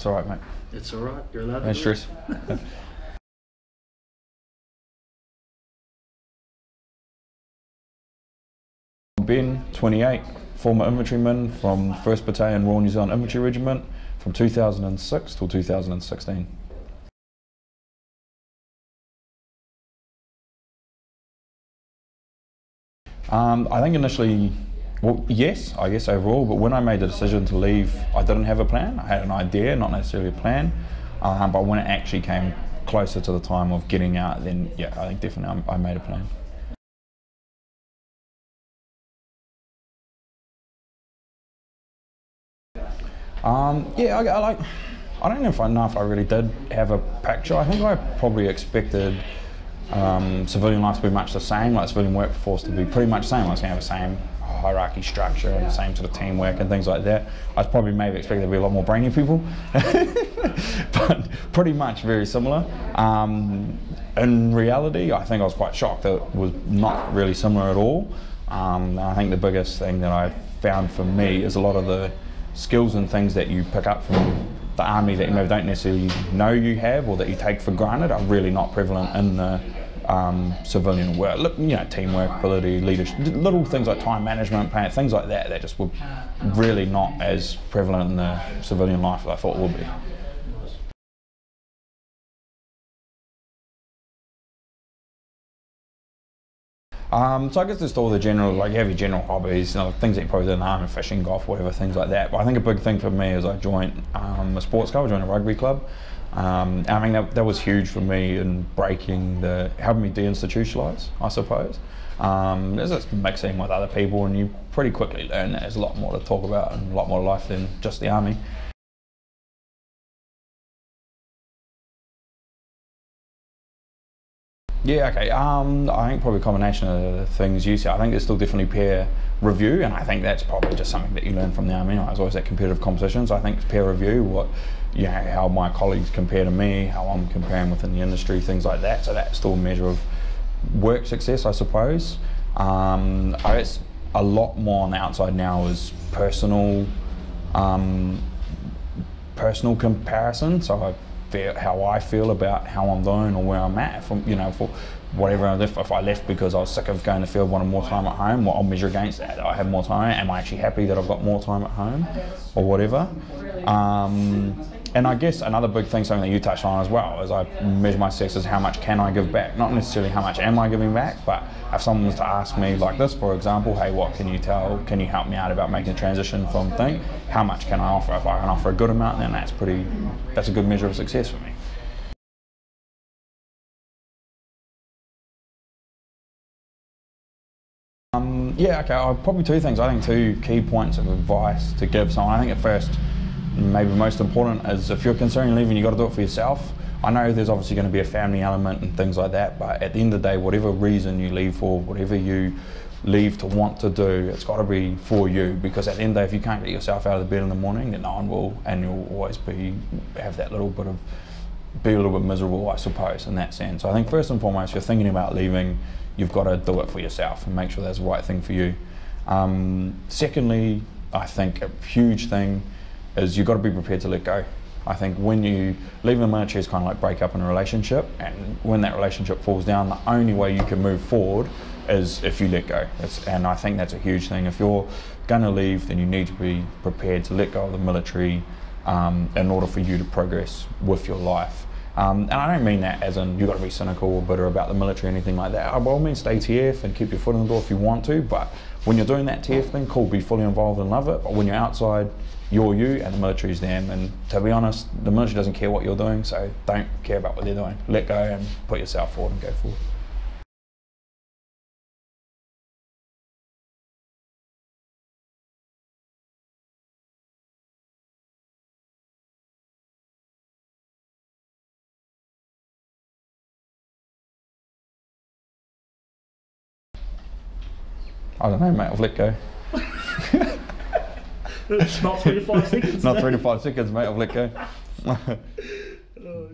It's alright, mate. It's alright, you're allowed to No do stress. it. Ben, 28, former infantryman from 1st Battalion Royal New Zealand Infantry Regiment from 2006 till 2016. I think initially, well, yes, I guess overall, but when I made the decision to leave, I didn't have a plan. I had an idea, not necessarily a plan, but when it actually came closer to the time of getting out, then yeah, I think definitely I made a plan. Yeah, I don't know if I really did have a picture. I think I probably expected civilian life to be much the same, like civilian workforce to be pretty much the same. I was going to have the same hierarchy structure and the same sort of teamwork and things like that. I was probably maybe expected there to be a lot more brainy people, but pretty much very similar. In reality, I think I was quite shocked that it was not really similar at all. I think the biggest thing that I found for me is a lot of the skills and things that you pick up from the army that you maybe don't necessarily know you have or that you take for granted are really not prevalent in the civilian work. Look, you know, teamwork, ability, leadership, little things like time management, things like that just were really not as prevalent in the civilian life as I thought it would be. So I guess just all the general, like you have your general hobbies, you know, things that you probably do in the army, fishing, golf, whatever, things like that. But I think a big thing for me is I joined a sports club, I joined a rugby club. I mean that was huge for me in helping me deinstitutionalise, I suppose. There's just mixing with other people and you pretty quickly learn that there's a lot more to talk about and a lot more life than just the army. Yeah, okay. I think probably a combination of the things you said. I think there's still definitely peer review, and I think that's probably just something that you learn from the army. There's always that competitive competitions. I think peer review, how my colleagues compare to me, how I'm comparing within the industry, things like that. So that's still a measure of work success, I suppose. I guess a lot more on the outside now is personal comparison. So how I feel about how I'm doing or where I'm at, for whatever if I left because I was sick of going to the field, wanted more time at home, I'll measure against that. I have more time. Am I actually happy that I've got more time at home or whatever? And I guess another big thing, something that you touched on as well, is I measure my success as how much can I give back? Not necessarily how much am I giving back, but if someone was to ask me like this, for example, hey, what can you help me out about making a transition from thing? How much can I offer? If I can offer a good amount, then that's a good measure of success for me. Yeah, okay, probably two things. I think two key points of advice to give someone. I think at first, maybe most important is if you're considering leaving, you've got to do it for yourself. I know there's obviously going to be a family element and things like that, but at the end of the day, whatever reason you leave for, whatever you leave to want to do, it's got to be for you, because at the end of the day, if you can't get yourself out of the bed in the morning, then no one will, and you'll always be a little bit miserable, I suppose, in that sense. So I think first and foremost, if you're thinking about leaving, you've got to do it for yourself and make sure that's the right thing for you. Secondly, I think a huge thing is you've got to be prepared to let go. I think when you leave the military, it's kind of like break up in a relationship, and when that relationship falls down, the only way you can move forward is if you let go. And I think that's a huge thing. If you're going to leave, then you need to be prepared to let go of the military in order for you to progress with your life. And I don't mean that as in you've got to be cynical or bitter about the military or anything like that. By all means, stay TF and keep your foot in the door if you want to, but when you're doing that TF thing, cool, be fully involved and love it. But when you're outside, you're you and the military's them. And to be honest, the military doesn't care what you're doing, so don't care about what they're doing. Let go and put yourself forward and go forward. I don't know, mate, I've let go. It's not 3 to 5 seconds. Not 3 to 5 seconds, mate, I've let go. Oh,